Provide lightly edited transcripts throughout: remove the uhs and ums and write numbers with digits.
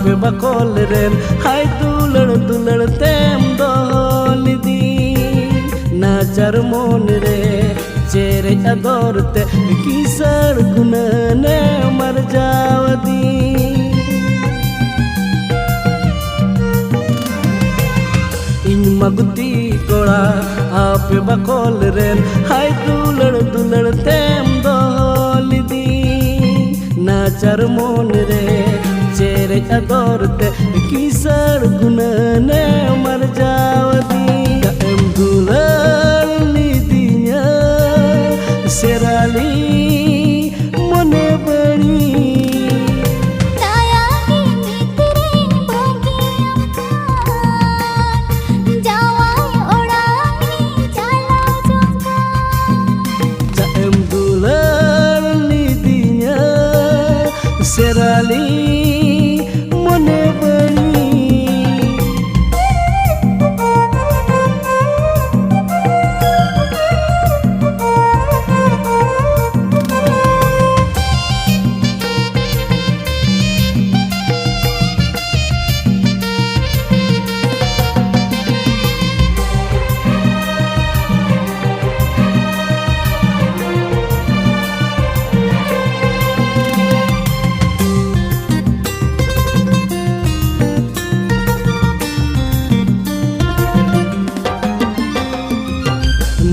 ape bakol ren hai dular tem dolidi najar mon re chere adorte kisar gunane mar jawadi in maguti kora ape bakol ren hai dular tem dolidi najar mon re chere adorte kisar gunane mar jawadi em dular lidinya serali mone bani serali mone bani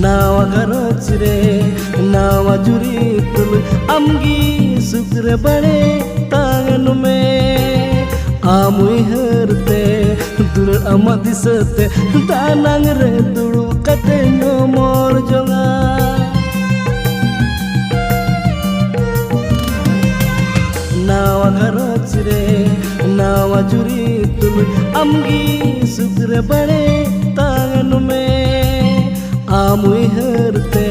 nawa garachre nawa juritul amgi sukre bade tangan me amui herte dur amadisate tanang re duru kate no mor jonga nawa garachre nawa juritul amgi sukre bade tangan me amui herte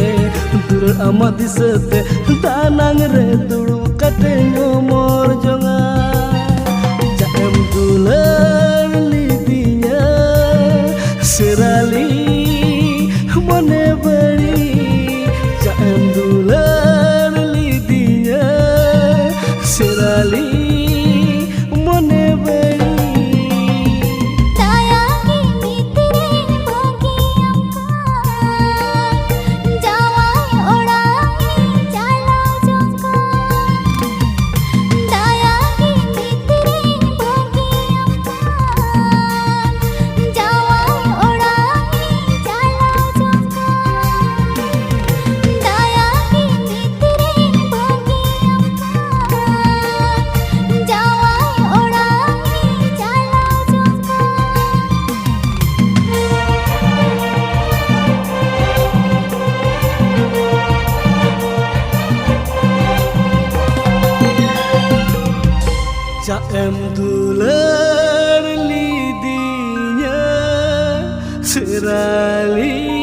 dur amadisate tanang re duru kate no mor jonga jaem dular lidinya serali mone bari jaem dular lidinya serali mone bari jaem dular lidinya serali